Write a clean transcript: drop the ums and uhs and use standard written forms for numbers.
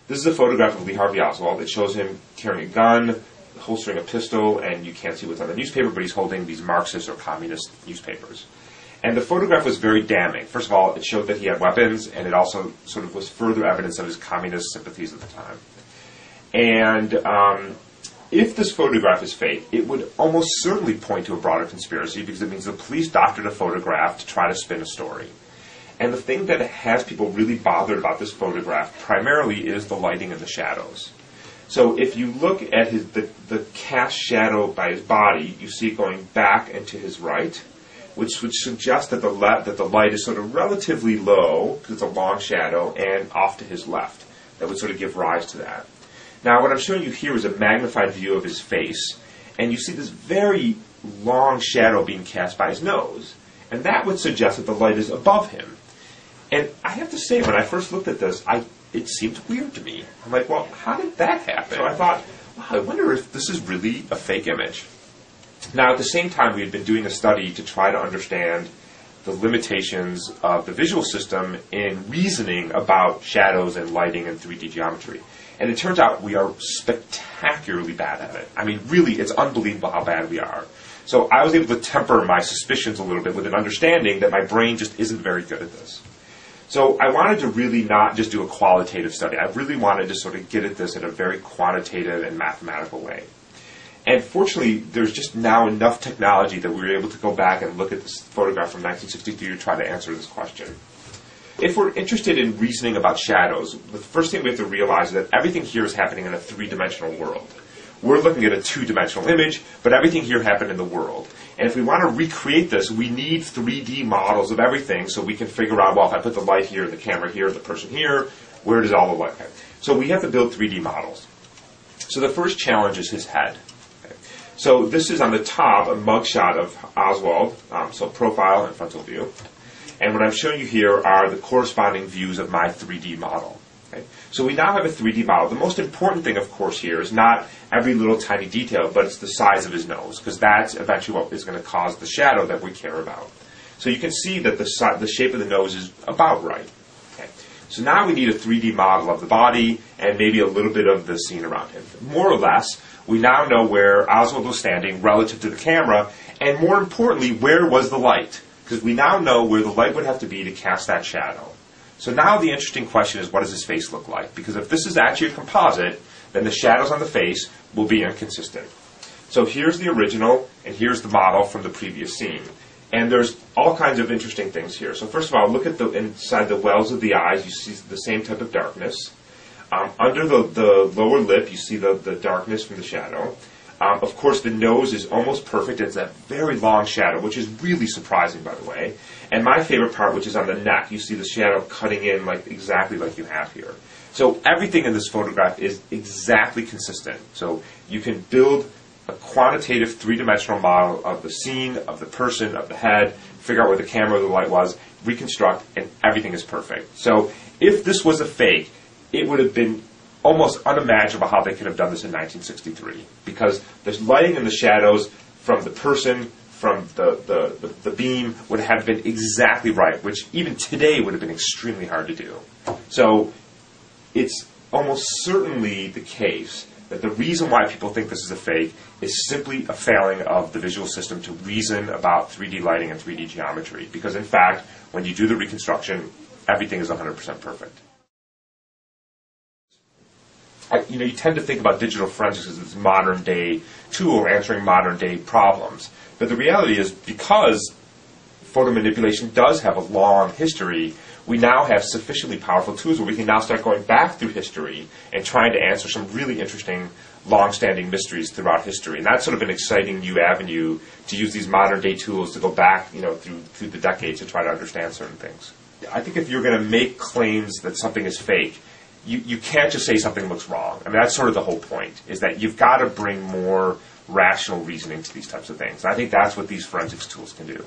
This is a photograph of Lee Harvey Oswald. It shows him carrying a gun, holstering a pistol, and you can't see what's on the newspaper, but he's holding these Marxist or communist newspapers. And the photograph was very damning. First of all, it showed that he had weapons, and it also sort of was further evidence of his communist sympathies at the time. And if this photograph is fake, it would almost certainly point to a broader conspiracy, because it means the police doctored a photograph to try to spin a story. And the thing that has people really bothered about this photograph primarily is the lighting and the shadows. So if you look at the cast shadow by his body, you see it going back and to his right, which would suggest that the light is sort of relatively low, because it's a long shadow, and off to his left. That would sort of give rise to that. Now, what I'm showing you here is a magnified view of his face, and you see this very long shadow being cast by his nose. And that would suggest that the light is above him. And I have to say, when I first looked at this, it seemed weird to me. I'm like, well, how did that happen? So I thought, wow, I wonder if this is really a fake image. Now, at the same time, we had been doing a study to try to understand the limitations of the visual system in reasoning about shadows and lighting and 3D geometry. And it turns out we are spectacularly bad at it. I mean, really, it's unbelievable how bad we are. So I was able to temper my suspicions a little bit with an understanding that my brain just isn't very good at this. So I wanted to really not just do a qualitative study. I really wanted to sort of get at this in a very quantitative and mathematical way. And fortunately, there's just now enough technology that we were able to go back and look at this photograph from 1963 to try to answer this question. If we're interested in reasoning about shadows, the first thing we have to realize is that everything here is happening in a three-dimensional world. We're looking at a two-dimensional image, but everything here happened in the world. And if we want to recreate this, we need 3D models of everything so we can figure out, well, if I put the light here, the camera here, the person here, where does all the light go? So we have to build 3D models. So the first challenge is his head. So this is on the top, a mugshot of Oswald, so profile and frontal view. And what I'm showing you here are the corresponding views of my 3D model. Okay? So we now have a 3D model. The most important thing, of course, here is not every little tiny detail, but it's the size of his nose, because that's eventually what is going to cause the shadow that we care about. So you can see that the shape of the nose is about right. Okay? So now we need a 3D model of the body and maybe a little bit of the scene around him. More or less, we now know where Oswald was standing relative to the camera, and more importantly, where was the light? Because we now know where the light would have to be to cast that shadow. So now the interesting question is, what does his face look like? Because if this is actually a composite, then the shadows on the face will be inconsistent. So here's the original, and here's the model from the previous scene. And there's all kinds of interesting things here. So first of all, look at the inside the wells of the eyes. You see the same type of darkness. Under the lower lip, you see the darkness from the shadow. Of course, the nose is almost perfect. It's that very long shadow, which is really surprising, by the way. And my favorite part, which is on the neck, you see the shadow cutting in exactly like you have here. So everything in this photograph is exactly consistent. So you can build a quantitative three-dimensional model of the scene, of the person, of the head, figure out where the camera or the light was, reconstruct, and everything is perfect. So if this was a fake, it would have been almost unimaginable how they could have done this in 1963, because the lighting and the shadows from the person, from the beam, would have been exactly right, which even today would have been extremely hard to do. So it's almost certainly the case that the reason why people think this is a fake is simply a failing of the visual system to reason about 3D lighting and 3D geometry, because in fact, when you do the reconstruction, everything is 100% perfect. You tend to think about digital forensics as this modern-day tool answering modern-day problems. But the reality is, because photo manipulation does have a long history, we now have sufficiently powerful tools where we can now start going back through history and trying to answer some really interesting, long-standing mysteries throughout history. And that's sort of an exciting new avenue to use these modern-day tools to go back, through the decades to try to understand certain things. I think if you're going to make claims that something is fake, you can't just say something looks wrong. I mean, that's sort of the whole point, is that you've got to bring more rational reasoning to these types of things. And I think that's what these forensics tools can do.